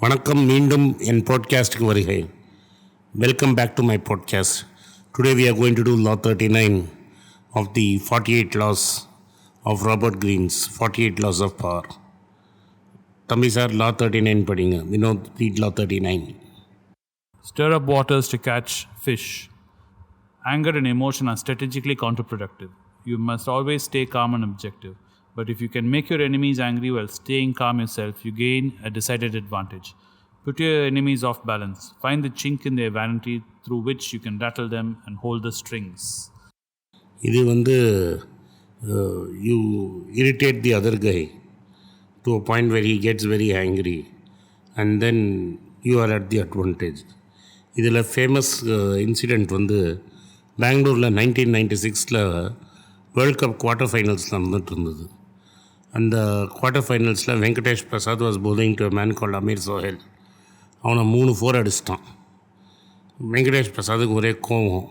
வணக்கம். மீண்டும் என் பாட்காஸ்ட்டுக்கு வருகை. Welcome back to my podcast. Today we are going to do law 39 of the 48 laws of Robert Greene's 48 laws of power. தம்பி sir, law 39 படிங்க. Vinod, read law 39. Stir up waters to catch fish. Anger and emotion are strategically counterproductive. You must always stay calm and objective. But if you can make your enemies angry while staying calm yourself, you gain a decided advantage. Put your enemies off balance. Find the chink in their vanity through which you can rattle them and hold the strings. இது you irritate the other guy to a point where he gets very angry and then you are at the advantage. இதில் famous incident பெங்களூரில் 1996 world cup quarter finals நடந்துட்டு இருந்தது. அந்த quarter ஃபைனல்ஸில் Venkatesh Prasad was bowling to a man called Aamir Sohail. அவனை 3-4 அடிச்சிட்டான். வெங்கடேஷ் பிரசாத்துக்கு ஒரே கோவம்.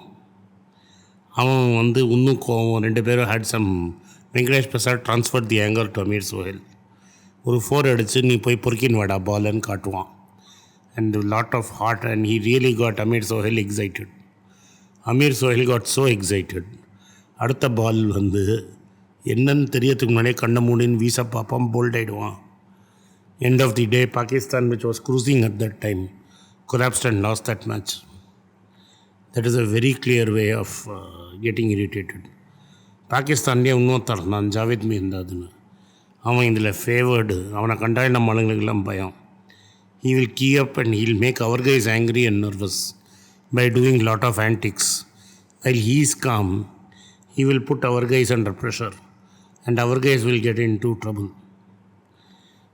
அவன் இன்னும் கோவம். 2 பேரும் had some. Venkatesh Prasad transfer the anger to Aamir Sohail. ஒரு 4 அடித்து நீ போய் பொறுக்கின் வாடா பால்னு காட்டுவான். And lot of heart and he really got Aamir Sohail excited. Aamir Sohail got so excited. அடுத்த பால் என்னன்னு தெரியறதுக்கு முன்னாடியே கண்ணை மூடின்னு வீச பார்ப்பான், போல்ட் ஆகிடுவான். End of the day Pakistan which was cruising at that time collapsed and lost that match. That is a very clear way of getting irritated. பாகிஸ்தான்லேயே இன்னொருத்தர் நான் ஜாவேத் மீர்ந்தாதுன்னு. அவன் இதில் ஃபேவர்டு. அவனை கண்டால் நம்ம ஆளுங்களுக்கெல்லாம் பயம். He will key up and he will make our guys angry and nervous by doing lot of antics. While he is calm, he will put our guys under pressure and our guys will get into trouble.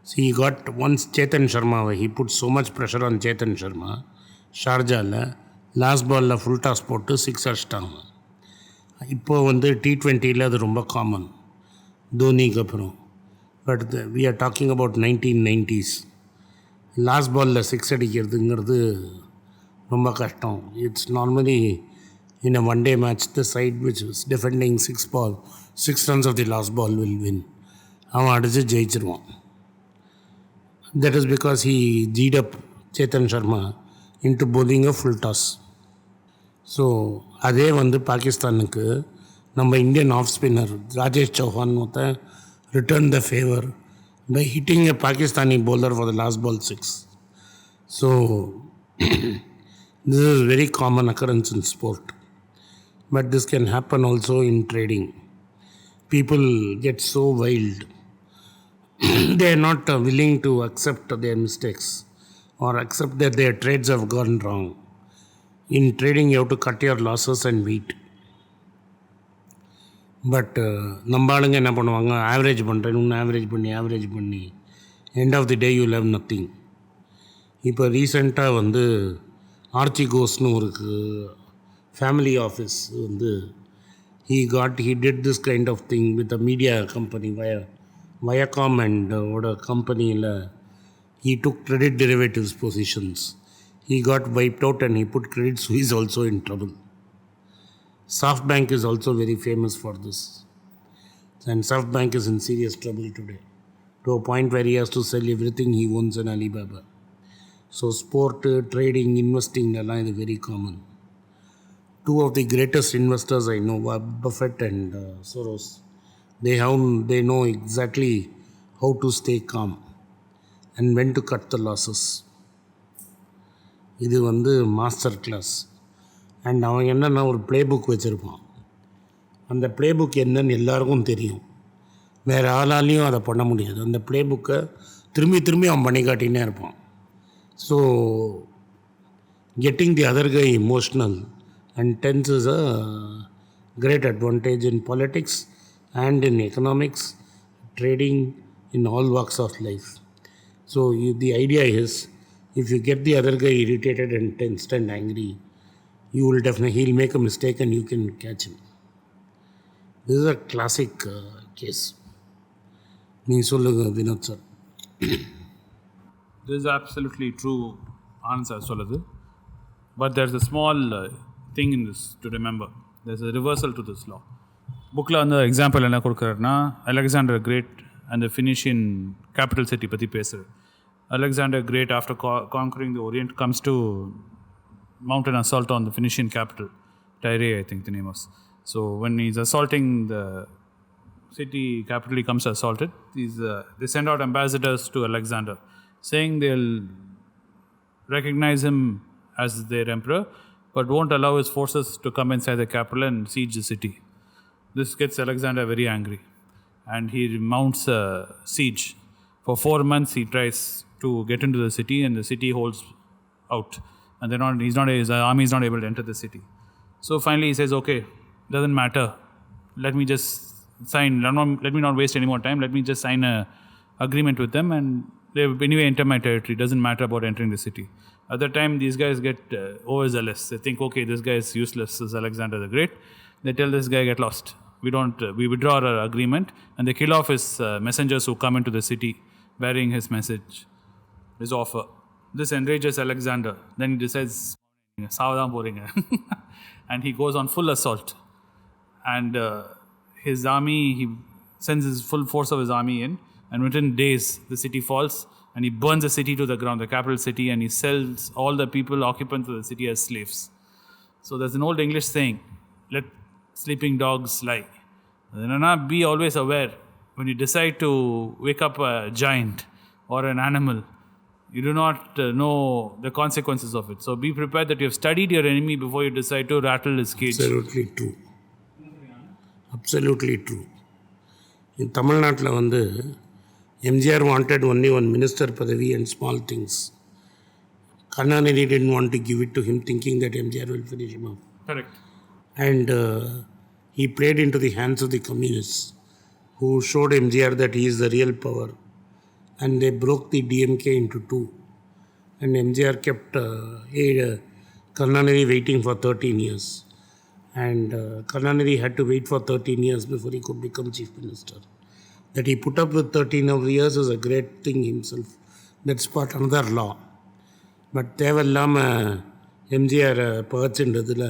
See, he got once Chetan Sharma, he put so much pressure on Chetan Sharma. ஷார்ஜாவில் last பாலில் full toss போட்டு 6 அடிச்சிட்டாங்க. இப்போது T20 அது ரொம்ப common தோனிக்கு அப்புறம். But we are talking about 1990s. Last பாலில் 6 அடிக்கிறதுங்கிறது ரொம்ப கஷ்டம். It's normally in a one-day match, the side which is defending 6 runs of the last ball will win. அவன் அடித்து ஜெயிச்சிருவான். That is because he G'd up Chetan Sharma into bowling a full toss. So அதே பாகிஸ்தானுக்கு நம்ம Indian off spinner Rajesh Chauhan return the favour by hitting a Pakistani bowler for the last ball 6. So this is very common occurrence in sport. But this can happen also in trading. People get so wild. They are not willing to accept their mistakes or accept that their trades have gone wrong. In trading, you have to cut your losses and wait. But நம்ம ஆளுங்க என்ன பண்ணுவாங்க, average பண்ணுறேன்னு average பண்ணி end of the day you have nothing. இப்போ ரீசெண்டாக arch கோஸ்னு ஒரு family office he did this kind of thing with a media company Viacom and a company he took credit derivatives positions. He got wiped out and he put Credit Suisse also in trouble. SoftBank is also very famous for this, and SoftBank is in serious trouble today to a point where he has to sell everything he owns in Alibaba. So sport, trading, investing is very common. Two of the greatest investors I know, Buffett and Soros, they know exactly how to stay calm and when to cut the losses. இது master class. And அவன் என்னென்னா ஒரு play book வச்சுருப்பான். அந்த play book என்னன்னு எல்லாருக்கும் தெரியும். வேறு ஆளாலையும் அதை பண்ண முடியாது. அந்த ப்ளே புக்கை திரும்பி அவன் பண்ணி காட்டினே இருப்பான். So getting the other guy emotional and tense is a great advantage in politics and in economics, trading, in all walks of life. So the idea is, if you get the other guy irritated and tensed and angry, you will he'll make a mistake and you can catch him. This is a classic case. Nee solluga Vinod sir. This is absolutely true answer solludu. But there's a small thing in this to remember. There's a reversal to this law. புக்கில் example என்ன கொடுக்குறாருன்னா, Alexander great அந்த ஃபினிஷியன் capital city பற்றி பேசுகிறார். Alexander Great, after conquering the Orient, comes to mount an assault on the Phoenician capital, Tyre, I think the name was. So when he's assaulting the city capital, he comes to assault it. They send out ambassadors to Alexander, saying they'll recognize him as their emperor, but won't allow his forces to come inside the capital and siege the city. This gets Alexander very angry, and he mounts a siege. For 4 months, he tries to get into the city, and the city holds out, and his army is not able to enter the city. So finally, he says, "Okay, doesn't matter. Let me just sign. Let me not waste any more time. Let me just sign a agreement with them, and they anyway enter my territory. Doesn't matter about entering the city." At that time, these guys get overzealous. They think, "Okay, this guy is useless. This is Alexander the Great." They tell this guy, "Get lost. We withdraw our agreement," and they kill off his messengers who come into the city bearing his message, his offer. This enrages Alexander. Then he decides, "Savadhan poringa," and he goes on full assault. And his army, he sends his full force of his army in, and within days the city falls, and he burns the city to the ground, the capital city, and he sells all the people, occupants of the city, as slaves. So there's an old English saying, "Let sleeping dogs lie." Be always aware when you decide to wake up a giant or an animal, you do not know the consequences of it. So be prepared that you have studied your enemy before you decide to rattle his cage. Absolutely true. Absolutely true. In Tamil Nadu, MGR wanted only one minister padavi and small things. Karnanidhi didn't want to give it to him, thinking that MGR will finish him off. Correct. And he played into the hands of the communists, who showed MGR that he is the real power. And they broke the DMK into two. And MGR kept Karnanidhi waiting for 13 years. And Karnanidhi had to wait for 13 years before he could become chief minister. That he put up with 13 of the years is a great thing himself. That's part another law. But தேவையில்லாம MGR பகச்சின்றதுல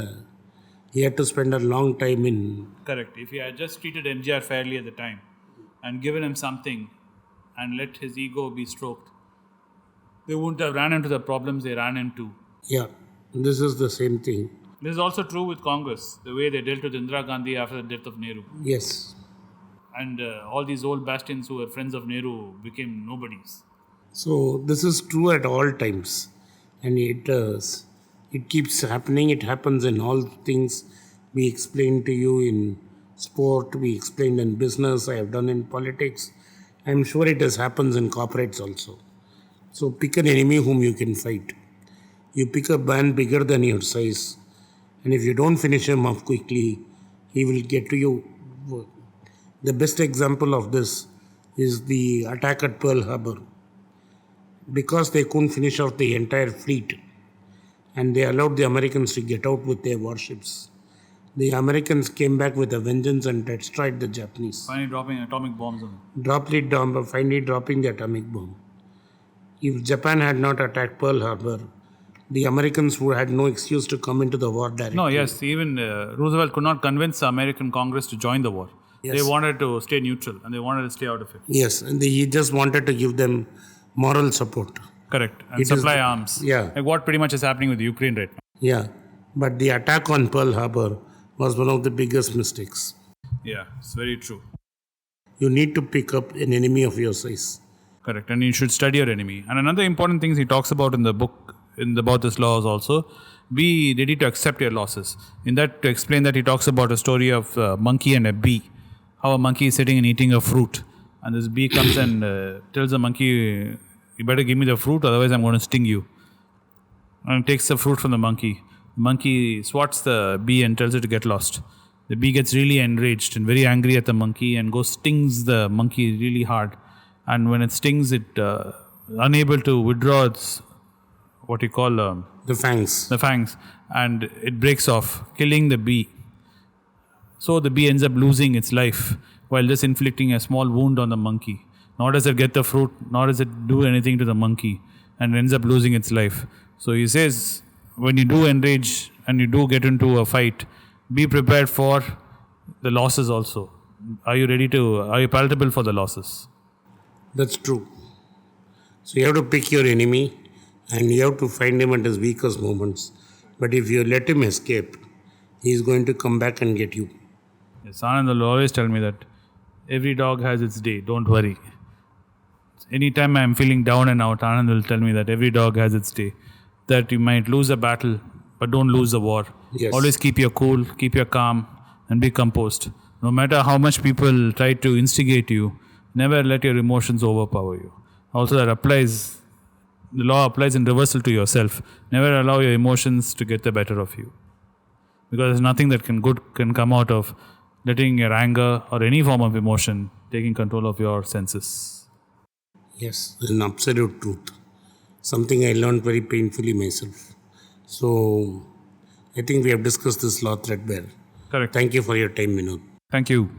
he had to spend a long time in... Correct. If he had just treated MGR fairly at the time and given him something and let his ego be stroked, they wouldn't have ran into the problems they ran into. Yeah, this is the same thing. This is also true with Congress, the way they dealt with Indira Gandhi after the death of Nehru. Yes. And all these old bastions who were friends of Nehru became nobodies. So this is true at all times. And it keeps happening. It happens in all things. We explained to you in sport, we explained in business, I have done in politics. I'm sure it happens in corporates also. So pick an enemy whom you can fight. You pick a man bigger than your size. And if you don't finish him off quickly, he will get to you. The best example of this is the attack at Pearl Harbor. Because they couldn't finish off the entire fleet, and they allowed the Americans to get out with their warships, the Americans came back with a vengeance and destroyed the Japanese. Finally dropping atomic bombs on them. Finally dropping the atomic bomb. If Japan had not attacked Pearl Harbor, the Americans would had no excuse to come into the war directly. No, yes, even Roosevelt could not convince the American Congress to join the war. Yes. They wanted to stay neutral and they wanted to stay out of it. Yes, and he just wanted to give them moral support. Correct. And supply arms. Yeah. Like what pretty much is happening with Ukraine right now. Yeah. But the attack on Pearl Harbor was one of the biggest mistakes. Yeah, it's very true. You need to pick up an enemy of your size. Correct. And you should study your enemy. And another important thing he talks about in the book, about this law is also, be ready to accept your losses. In that, to explain that, he talks about a story of a monkey and a bee. How a monkey is sitting and eating a fruit. And this bee comes and tells the monkey, "You better give me the fruit, otherwise I'm going to sting you." And takes the fruit from the monkey. The monkey swats the bee and tells it to get lost. The bee gets really enraged and very angry at the monkey and stings the monkey really hard. And when it stings, it unable to withdraw its what you call the fangs. The fangs, and it breaks off, killing the bee. So the bee ends up losing its life while just inflicting a small wound on the monkey. Nor does it get the fruit, nor does it do anything to the monkey, and ends up losing its life. So he says, when you do enrage and you do get into a fight, be prepared for the losses also. Are you palatable for the losses? That's true. So you have to pick your enemy and you have to find him at his weakest moments. But if you let him escape, he is going to come back and get you. Yes, Anand will always tell me that every dog has its day, don't worry. Anytime I'm feeling down and out, Anand will tell me that every dog has its day. That you might lose a battle, but don't lose the war. Yes. Always keep your cool, keep your calm, and be composed. No matter how much people try to instigate you, never let your emotions overpower you. Also, the law applies in reversal to yourself. Never allow your emotions to get the better of you. Because there's nothing that can come out of letting your anger or any form of emotion taking control of your senses. Yes, an absolute truth. Something I learned very painfully myself. So I think we have discussed this law threadbare. Correct. Thank you for your time, Vinod. Thank you.